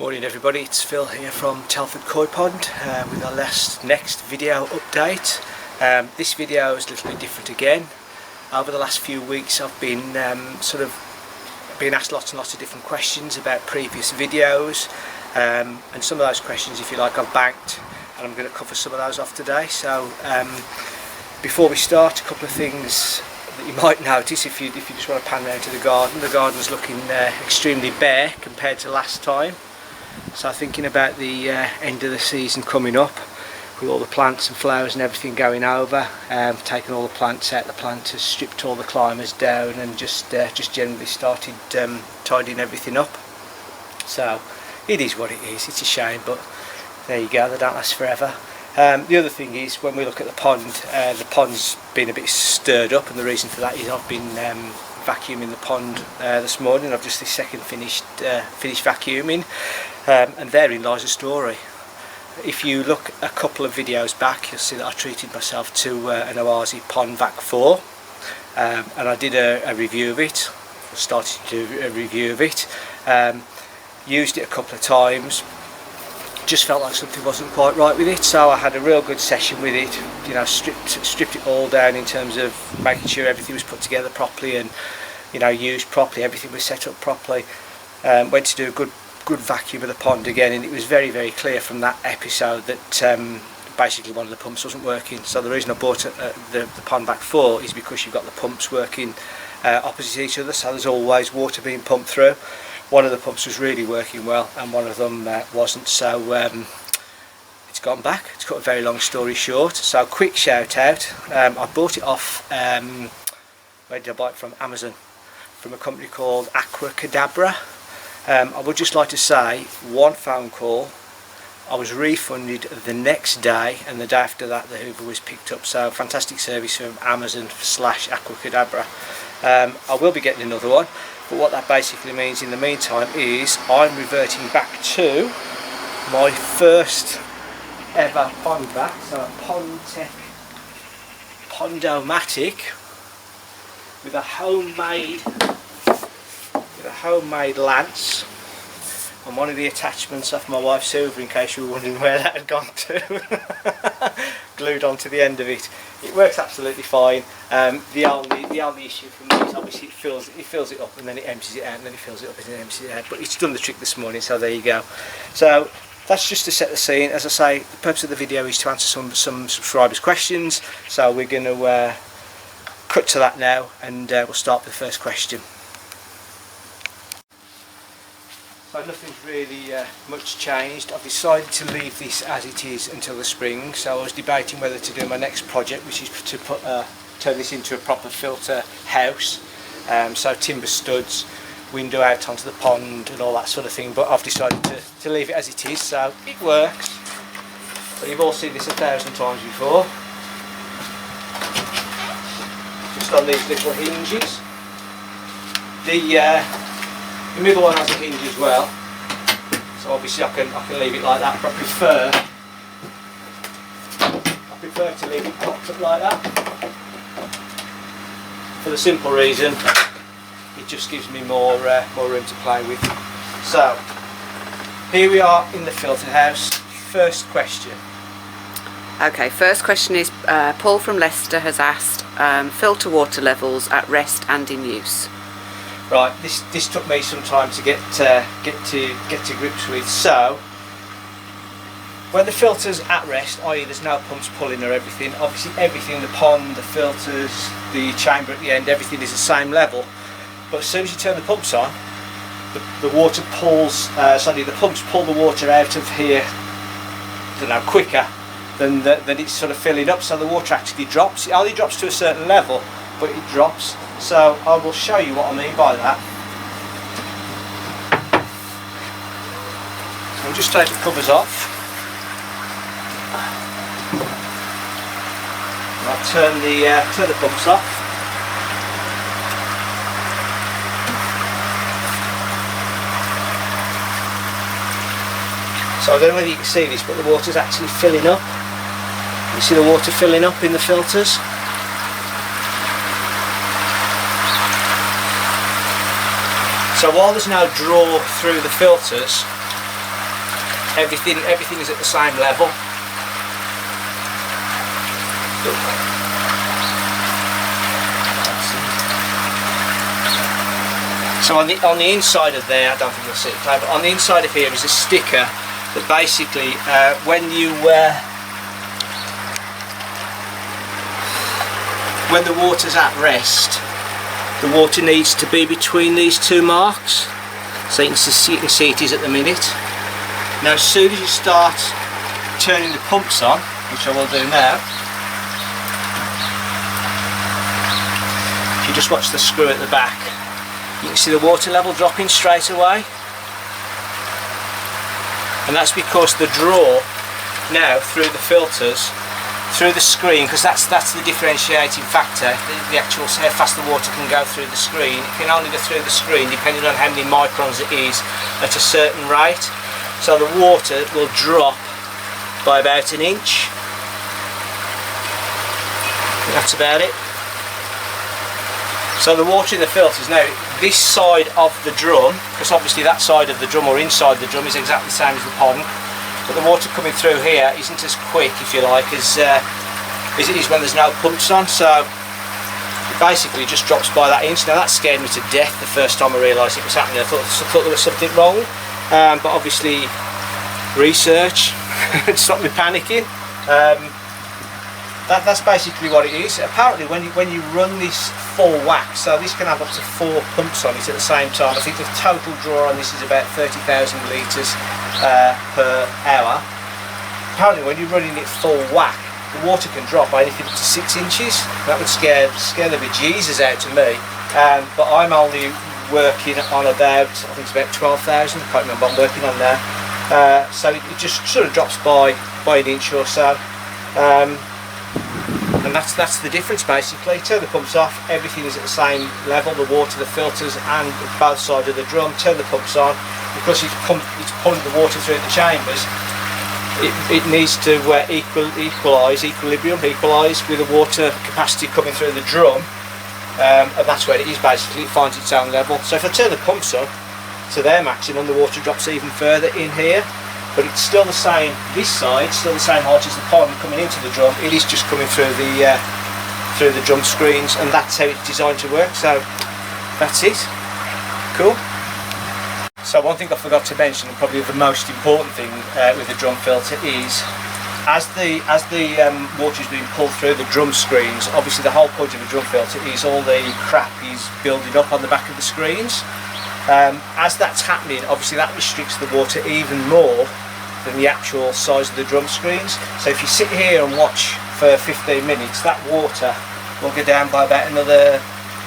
Morning everybody, it's Phil here from Telford Koi Pond with our next video update. This video is a little bit different again. Over the last few weeks I've been been asked lots and lots of different questions about previous videos, and some of those questions, if you like, I've banked, and I'm going to cover some of those off today. So before we start, a couple of things that you might notice if you just want to pan around to the garden. The garden's looking extremely bare compared to last time. So thinking about the end of the season coming up, with all the plants and flowers and everything going over, taking all the plants out, the planters, stripped all the climbers down, and just generally started tidying everything up. So it is what it is. It's a shame, but there you go, they don't last forever. The other thing is, when we look at the pond's been a bit stirred up, and the reason for that is I've been vacuuming the pond this morning. I've just this second finished vacuuming, and therein lies a story. If you look a couple of videos back, you'll see that I treated myself to an Oasis Pond Vac 4, and I did a review of it. Started to do a review of it, used it a couple of times, just felt like something wasn't quite right with it, so I had a real good session with it. You know, stripped it all down in terms of making sure everything was put together properly and, you know, used properly, everything was set up properly. Went to do a good vacuum of the pond again, and it was very, very clear from that episode that basically one of the pumps wasn't working. So the reason I bought the Pond Vac 4 is because you've got the pumps working opposite each other, so there's always water being pumped through. One of the pumps was really working well and one of them wasn't, so it's gone back. It's cut a very long story short. So quick shout out, I bought it off, where did I buy it from? Amazon, from a company called Aquacadabra. I would just like to say, one phone call, I was refunded the next day, and the day after that the Hoover was picked up. So fantastic service from Amazon / Aquacadabra. I will be getting another one, but what that basically means in the meantime is I'm reverting back to my first ever pond vac, so a Pondtech Pondomatic with a homemade lance and one of the attachments off my wife's Hoover, in case you were wondering where that had gone to, glued onto the end of it. It works absolutely fine. The only issue for me is obviously it fills it up and then it empties it out, and then it fills it up and then it empties it out, but it's done the trick this morning, so there you go. So that's just to set the scene. As I say, the purpose of the video is to answer some subscribers' questions, so we're going to cut to that now, and we'll start with the first question. So nothing's really much changed. I've decided to leave this as it is until the spring, so I was debating whether to do my next project, which is to turn this into a proper filter house, so timber studs, window out onto the pond and all that sort of thing, but I've decided to leave it as it is, so it works. So you've all seen this 1,000 times before. Just on these little hinges. The middle one has a hinge as well, so obviously I can leave it like that, but I prefer to leave it propped up like that, for the simple reason it just gives me more room to play with. So here we are in the filter house. First question. Okay, first question is Paul from Leicester has asked filter water levels at rest and in use. Right, this took me some time to get to grips with. So when the filter's at rest, i.e. there's no pumps pulling or everything, obviously everything, the pond, the filters, the chamber at the end, everything is the same level. But as soon as you turn the pumps on, the water pulls, the pumps pull the water out of here, I don't know, quicker than it's sort of filling up, so the water actually drops. It only drops to a certain level, but it drops. So I will show you what I mean by that. So I'll just take the covers off. And I'll turn the pumps off. So I don't know whether you can see this, but the water's actually filling up. You see the water filling up in the filters. So while there's no draw through the filters, everything is at the same level. So on the inside of there, I don't think you'll see it, but on the inside of here is a sticker that basically when the water's at rest, the water needs to be between these two marks. So you can see it is at the minute. Now as soon as you start turning the pumps on, which I will do now, if you just watch the screw at the back, you can see the water level dropping straight away. And that's because the draw now through the filters, through the screen, because that's the differentiating factor, the actual how fast the water can go through the screen. It can only go through the screen depending on how many microns it is at a certain rate. So the water will drop by about an inch. That's about it. So the water in the filters now, this side of the drum, because obviously that side of the drum or inside the drum is exactly the same as the pond, but the water coming through here isn't as quick, if you like, as it is when there's no pumps on. So it basically just drops by that inch. Now that scared me to death the first time I realised it was happening. I thought there was something wrong, but obviously research stopped me panicking. That's basically what it is. Apparently when you run this full whack, so this can have up to 4 pumps on it at the same time. I think the total draw on this is about 30,000 litres per hour. Apparently when you're running it full whack, the water can drop by anything up to 6 inches. That would scare the bejesus out to me. But I'm only working on about, I think it's about 12,000, I can't remember what I'm working on now. So it just sort of drops by an inch or so. And that's the difference basically. Turn the pumps off, everything is at the same level, the water, the filters and both sides of the drum. Turn the pumps on, because it's pulling the water through the chambers, it needs to equalise with the water capacity coming through the drum, and that's where it is basically. It finds its own level. So if I turn the pumps on to their maximum, the water drops even further in here. But it's still the same, this side, still the same height as the pond coming into the drum. It is just coming through the drum screens, and that's how it's designed to work. So that's it. Cool. So one thing I forgot to mention, and probably the most important thing with the drum filter, is as the water is being pulled through the drum screens, obviously the whole point of a drum filter is all the crap is building up on the back of the screens. As that's happening, obviously that restricts the water even more than the actual size of the drum screens. So if you sit here and watch for 15 minutes, that water will go down by about another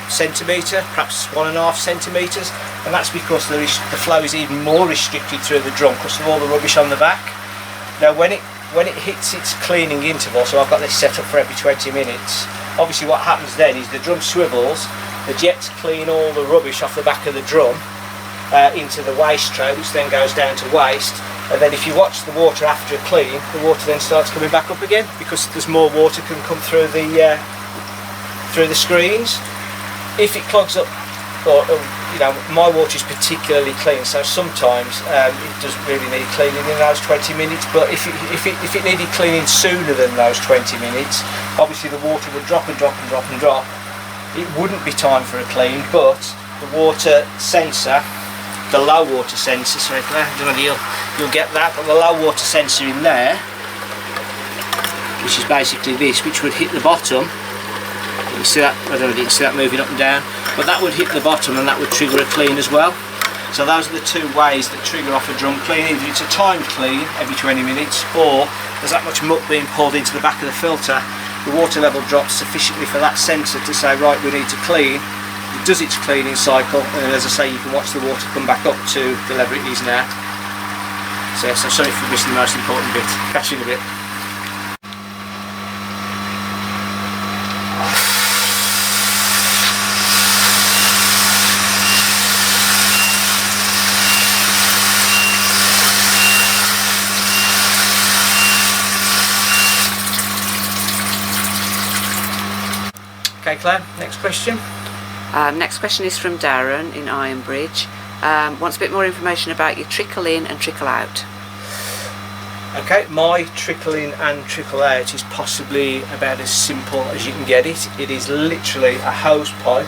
centimetre, perhaps 1.5 centimetres, and that's because the flow is even more restricted through the drum because of all the rubbish on the back. Now when it hits its cleaning interval, so I've got this set up for every 20 minutes, obviously what happens then is the drum swivels, the jets clean all the rubbish off the back of the drum into the waste tray, which then goes down to waste. And then if you watch the water after a clean, the water then starts coming back up again because there's more water can come through the screens. If it clogs up, or you know, my water is particularly clean, so sometimes it doesn't really need cleaning in those 20 minutes. But if it needed cleaning sooner than those 20 minutes, obviously the water would drop and drop and drop and drop. It wouldn't be time for a clean, but the water sensor, the low water sensor, sorry, I don't know if you'll get that, but the low water sensor in there, which is basically this, which would hit the bottom. You can see that, I don't know if you can see that moving up and down, but that would hit the bottom and that would trigger a clean as well. So those are the two ways that trigger off a drum clean. Either it's a timed clean every 20 minutes, or there's that much muck being pulled into the back of the filter, the water level drops sufficiently for that sensor to say, right, we need to clean. It does its cleaning cycle, and as I say, you can watch the water come back up to the level it is now. So sorry for missing the most important bit. Catch you in a bit. Okay, Claire, next question. Next question is from Darren in Ironbridge. Wants a bit more information about your trickle in and trickle out. Okay, my trickle in and trickle out is possibly about as simple as you can get it. It is literally a hose pipe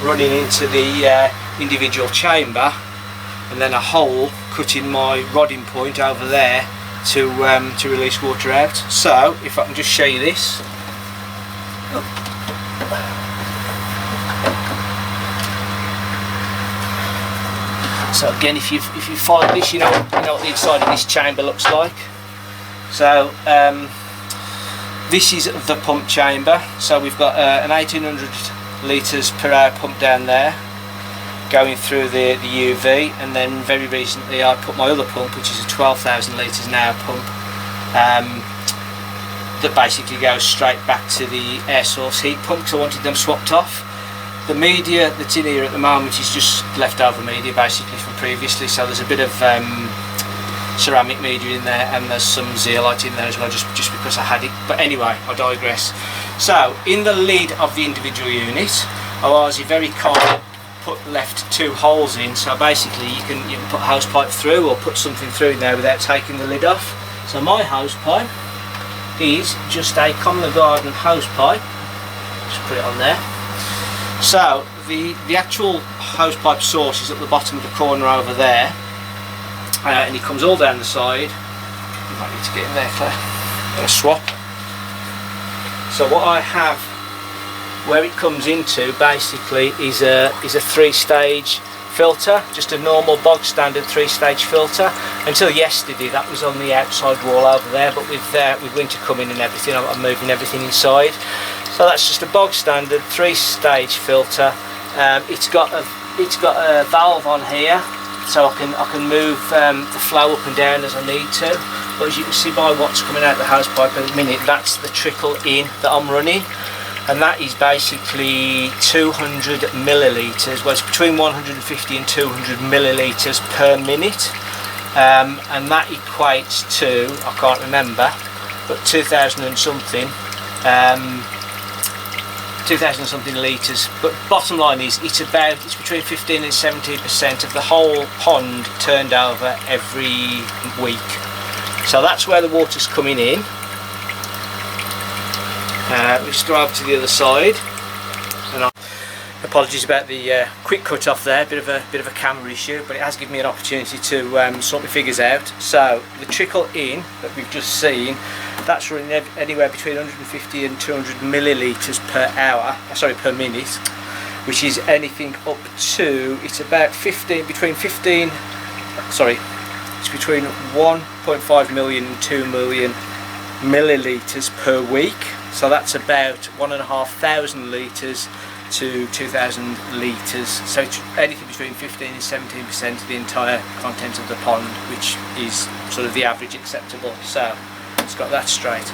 running into the individual chamber, and then a hole cutting my rodding point over there to release water out. So if I can just show you this. So again, if you follow this, you know what the inside of this chamber looks like. So this is the pump chamber. So we've got an 1800 litres per hour pump down there, going through the UV, and then very recently I put my other pump, which is a 12,000 litres an hour pump, that basically goes straight back to the air source heat pump, because I wanted them swapped off. The media that's in here at the moment is just leftover media basically from previously, so there's a bit of ceramic media in there, and there's some zeolite in there as well, just because I had it. But anyway, I digress. So in the lid of the individual unit, I was very kind, left two holes in, so basically you can put hose pipe through or put something through in there without taking the lid off. So my hose pipe is just a common garden hose pipe. Just put it on there. So the actual hose pipe source is at the bottom of the corner over there, and it comes all down the side. You might need to get in there, Claire. I'm going to swap. So what I have, where it comes into basically is a 3-stage filter, just a normal bog standard 3-stage filter. Until yesterday that was on the outside wall over there, but with winter coming and everything, I'm moving everything inside. So that's just a bog standard 3-stage filter. It's got a valve on here, so I can move the flow up and down as I need to. But as you can see by what's coming out of the hose pipe at the minute, that's the trickle in that I'm running. And that is basically 200 millilitres, well it's between 150 and 200 millilitres per minute, and that equates to, I can't remember, but 2,000 and something litres. But bottom line is, it's between 15 and 17% of the whole pond turned over every week. So that's where the water's coming in. We just go over to the other side, and apologies about the quick cut off there, bit of a camera issue, but it has given me an opportunity to sort my figures out. So the trickle in that we've just seen, that's running anywhere between 150 and 200 millilitres per minute, which is anything up to, it's about it's between 1.5 million and 2 million millilitres per week. So that's about 1,500 litres to 2,000 litres. So it's anything between 15 and 17% of the entire content of the pond, which is sort of the average acceptable. So it's got that straight.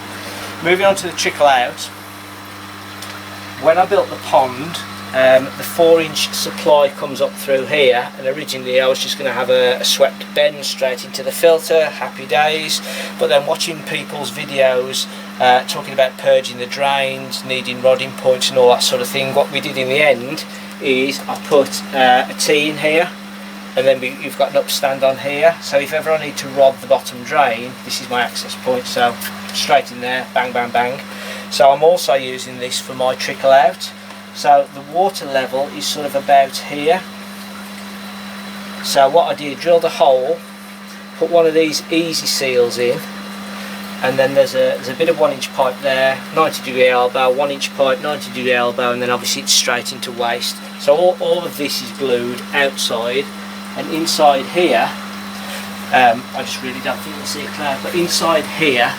Moving on to the trickle out. When I built the pond, the 4-inch supply comes up through here, and originally I was just going to have a swept bend straight into the filter, happy days. But then watching people's videos talking about purging the drains, needing rodding points and all that sort of thing, what we did in the end is I put a T in here, and then you've got an upstand on here, so if ever I need to rod the bottom drain, this is my access point, so straight in there, bang bang bang. So I'm also using this for my trickle out. So the water level is sort of about here. So what I did, drilled a hole, put one of these easy seals in, and then there's a bit of 1-inch pipe there, 90-degree elbow, 1-inch pipe, 90-degree elbow, and then obviously it's straight into waste. So all of this is glued outside, and inside here, I just really don't think you'll see it clear, but inside here,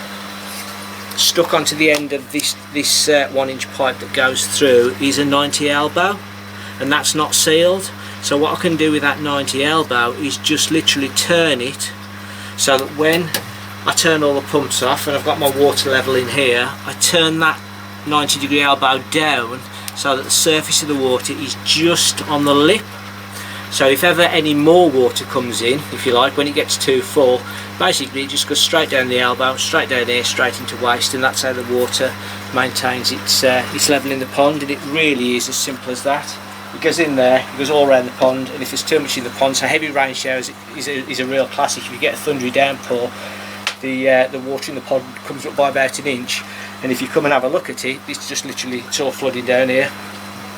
stuck onto the end of this 1-inch pipe that goes through is a 90 elbow, and that's not sealed. So what I can do with that 90 elbow is just literally turn it so that when I turn all the pumps off and I've got my water level in here, I turn that 90-degree elbow down so that the surface of the water is just on the lip. So if ever any more water comes in, if you like, when it gets too full, basically it just goes straight down the elbow, straight down here, straight into waste, and that's how the water maintains its level in the pond. And it really is as simple as that. It goes in there, it goes all around the pond, and if there's too much in the pond, so heavy rain showers is a real classic. If you get a thundery downpour, the water in the pond comes up by about an inch, and if you come and have a look at it, it's just literally, it's all flooding down here.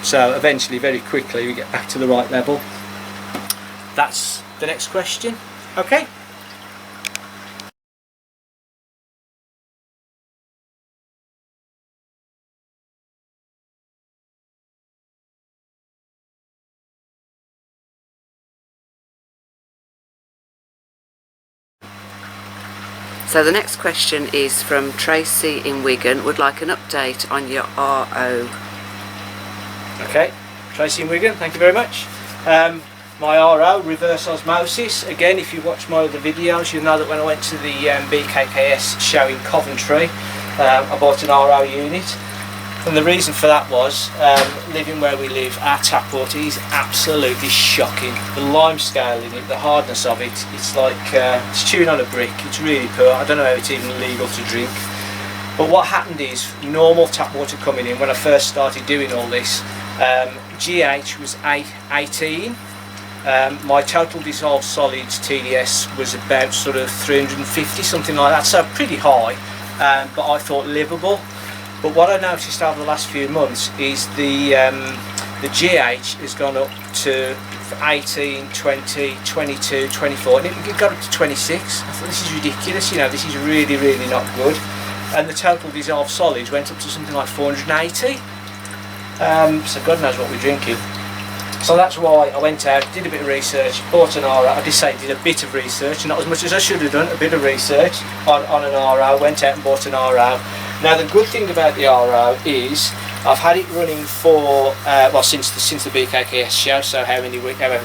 So eventually, very quickly, we get back to the right level. That's the next question. Okay. So the next question is from Tracy in Wigan, would like an update on your RO. Okay, Tracy in Wigan, thank you very much. My RO, reverse osmosis. Again, if you watch my other videos, you'll know that when I went to the BKKS show in Coventry, I bought an RO unit. And the reason for that was, living where we live, our tap water is absolutely shocking. The lime scale in it, the hardness of it, it's like it's chewing on a brick. It's really poor. I don't know how it's even legal to drink. But what happened is, normal tap water coming in, when I first started doing all this, GH was 18. My total dissolved solids TDS was about sort of 350, something like that, so pretty high, but I thought livable. But what I noticed over the last few months is the GH has gone up to 18, 20, 22, 24, and it got up to 26. I thought, this is ridiculous, you know, this is really, really not good. And the total dissolved solids went up to something like 480. So God knows what we're drinking. So that's why I went out, did a bit of research, bought an RO. I did say did a bit of research, not as much as I should have done, a bit of research on an RO, went out and bought an RO. Now the good thing about the RO is I've had it running for, well, since the BKKS show, so however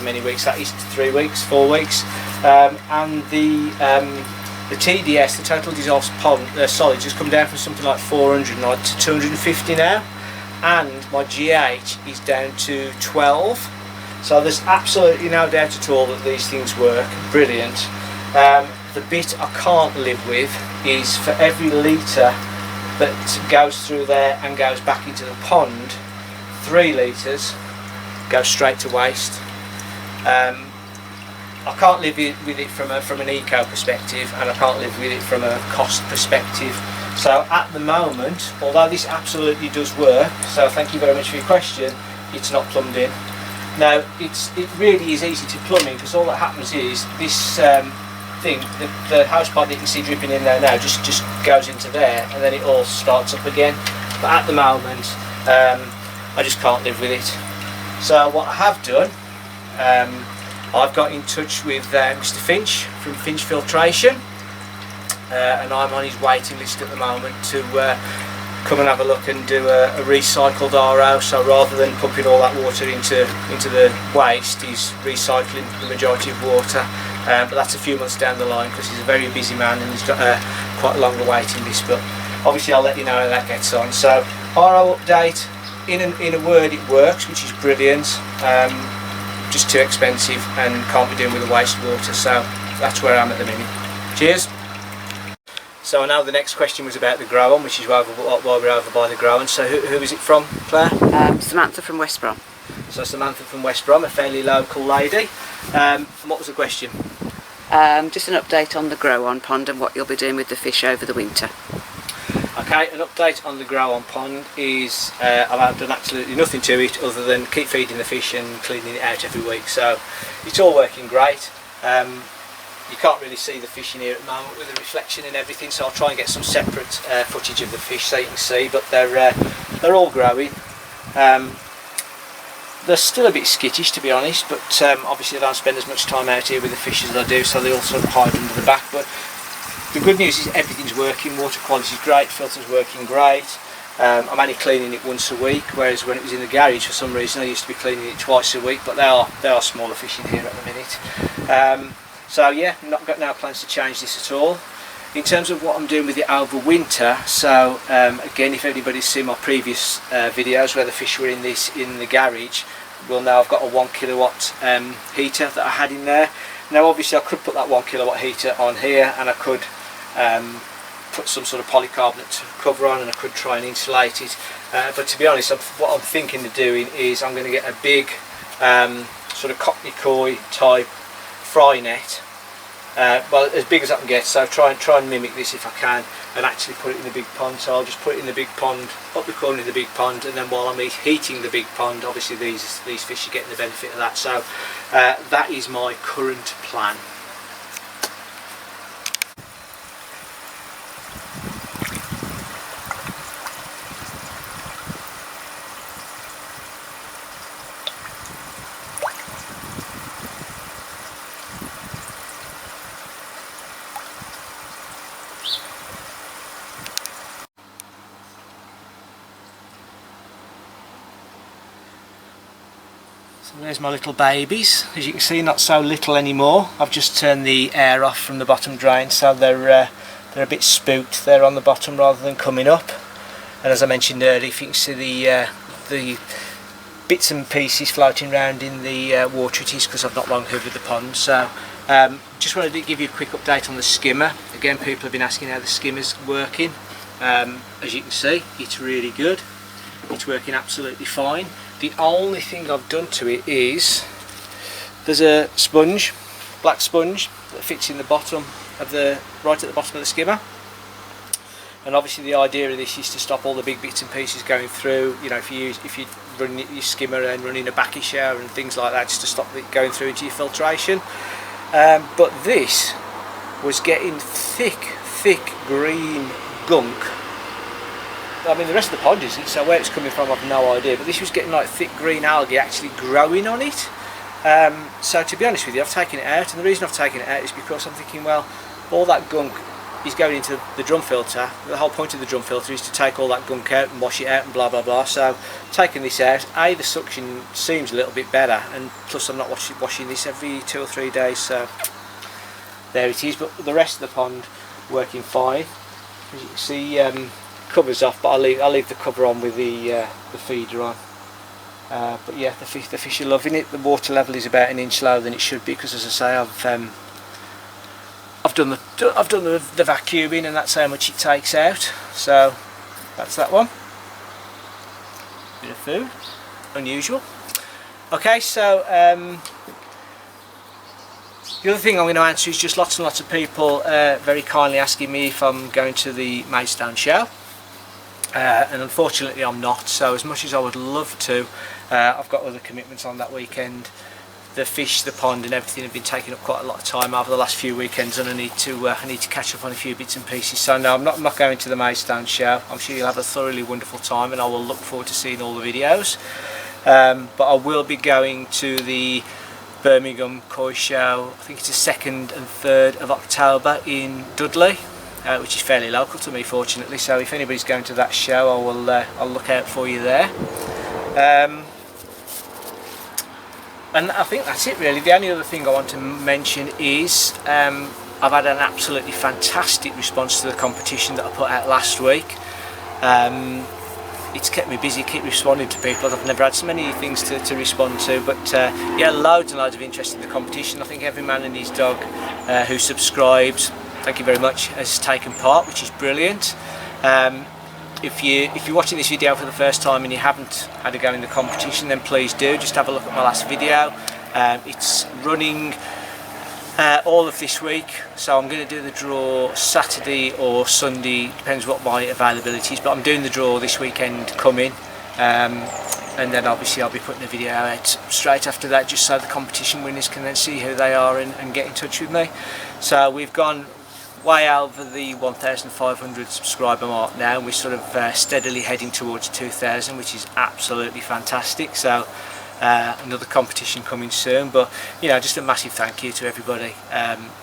many weeks that is, 3 weeks, 4 weeks, and the TDS, the total dissolved solids, has come down from something like 400 to 250 now. And my GH is down to 12, so there's absolutely no doubt at all that these things work. Brilliant. The bit I can't live with is for every litre that goes through there and goes back into the pond, 3 litres go straight to waste. I can't live with it from an eco perspective, and I can't live with it from a cost perspective. So at the moment, although this absolutely does work, so thank you very much for your question, it's not plumbed in. Now it really is easy to plumb in, because all that happens is this thing, the house pipe that you can see dripping in there now, just goes into there, and then it all starts up again. But at the moment, I just can't live with it. So what I have done, I've got in touch with Mr. Finch from Finch Filtration, and I'm on his waiting list at the moment to come and have a look and do a recycled RO. So rather than pumping all that water into the waste, he's recycling the majority of water. But that's a few months down the line, because he's a very busy man and he's got quite a longer waiting list. But obviously I'll let you know how that gets on. So RO update, in a word, it works, which is brilliant. Just too expensive and can't be doing with the wastewater. So that's where I am at the minute. Cheers. So I know the next question was about the grow-on, which is why we're over by the grow-on. So who is it from, Claire? Samantha from West Brom. So Samantha from West Brom, a fairly local lady. What was the question? Just an update on the grow-on pond and what you'll be doing with the fish over the winter. Okay, an update on the grow-on pond is I've done absolutely nothing to it other than keep feeding the fish and cleaning it out every week. So it's all working great. You can't really see the fish in here at the moment with the reflection and everything, so I'll try and get some separate footage of the fish so you can see, but they're all growing. They're still a bit skittish, to be honest, but obviously I don't spend as much time out here with the fish as I do, so they all sort of hide under the back. But the good news is everything's working, water quality is great, filter's working great. I'm only cleaning it once a week, whereas when it was in the garage for some reason I used to be cleaning it twice a week, but they are smaller fish in here at the minute. So yeah, not got no plans to change this at all. In terms of what I'm doing with it over winter, so again, if anybody's seen my previous videos where the fish were in the garage, will know I've got a 1 kilowatt heater that I had in there. Now obviously I could put that 1 kilowatt heater on here, and I could put some sort of polycarbonate cover on, and I could try and insulate it, but to be honest, what I'm thinking of doing is I'm going to get a big sort of cockney koi type fry net, well, as big as I can get, so try and mimic this if I can, and actually put it in the big pond. So I'll just put it in the big pond, up the corner of the big pond, and then while I'm heating the big pond, obviously these fish are getting the benefit of that. So that is my current plan. So there's my little babies. As you can see, not so little anymore. I've just turned the air off from the bottom drain, so they're a bit spooked. They're on the bottom rather than coming up. And as I mentioned earlier, if you can see the bits and pieces floating around in the water, it is because I've not long hoovered the pond. So just wanted to give you a quick update on the skimmer. Again, people have been asking how the skimmer's working. As you can see, it's really good. It's working absolutely fine. The only thing I've done to it is there's a sponge, black sponge, that fits in the bottom of right at the bottom of the skimmer. And obviously the idea of this is to stop all the big bits and pieces going through. You know, if you run your skimmer and running a backy shower and things like that, just to stop it going through into your filtration. But this was getting thick green gunk. I mean, the rest of the pond isn't, so where it's coming from I've no idea, but this was getting like thick green algae actually growing on it. So to be honest with you, I've taken it out, and the reason I've taken it out is because I'm thinking, well, all that gunk is going into the drum filter. The whole point of the drum filter is to take all that gunk out and wash it out and blah blah blah. So taking this out, the suction seems a little bit better, and plus I'm not washing this every 2 or 3 days, so there it is. But the rest of the pond working fine. As you can see, covers off, but I'll leave the cover on with the feeder on. But yeah, the fish are loving it. The water level is about an inch lower than it should be, because as I say, I've done the vacuuming, and that's how much it takes out. So that's that one. Bit of food, unusual. Okay, so the other thing I'm going to answer is just lots and lots of people very kindly asking me if I'm going to the Maidstone show. And unfortunately I'm not, so as much as I would love to, I've got other commitments on that weekend. The fish, the pond and everything have been taking up quite a lot of time over the last few weekends, and I need to catch up on a few bits and pieces. So no, I'm not going to the Maidstone show. I'm sure you'll have a thoroughly wonderful time, and I will look forward to seeing all the videos. But I will be going to the Birmingham Koi show. I think it's the 2nd and 3rd of October in Dudley. Which is fairly local to me, fortunately, so if anybody's going to that show, I'll look out for you there. And I think that's it really. The only other thing I want to mention is I've had an absolutely fantastic response to the competition that I put out last week. It's kept me busy, keep responding to people. I've never had so many things to respond to, but yeah, loads and loads of interest in the competition. I think every man and his dog who subscribes, thank you very much, has taken part, which is brilliant. If you're watching this video for the first time and you haven't had a go in the competition, then please do. Just have a look at my last video. It's running all of this week, so I'm going to do the draw Saturday or Sunday, depends what my availability is, but I'm doing the draw this weekend coming. And then obviously I'll be putting a video out straight after that, just so the competition winners can then see who they are and get in touch with me. So we've gone way over the 1,500 subscriber mark now, and we're sort of steadily heading towards 2,000, which is absolutely fantastic. So another competition coming soon, but you know, just a massive thank you to everybody.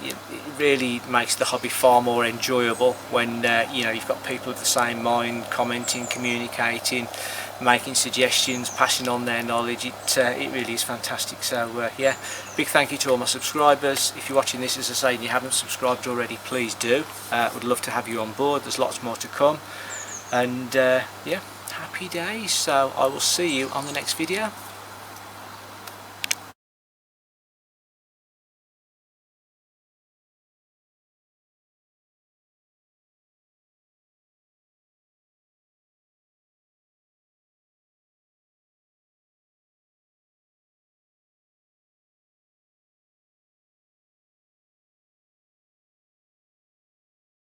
It really makes the hobby far more enjoyable when you know, you've got people of the same mind, commenting, communicating, making suggestions, passing on their knowledge. It really is fantastic. So yeah, big thank you to all my subscribers. If you're watching this, as I say, and you haven't subscribed already, please do. Would love to have you on board. There's lots more to come, and yeah, happy days. So I will see you on the next video.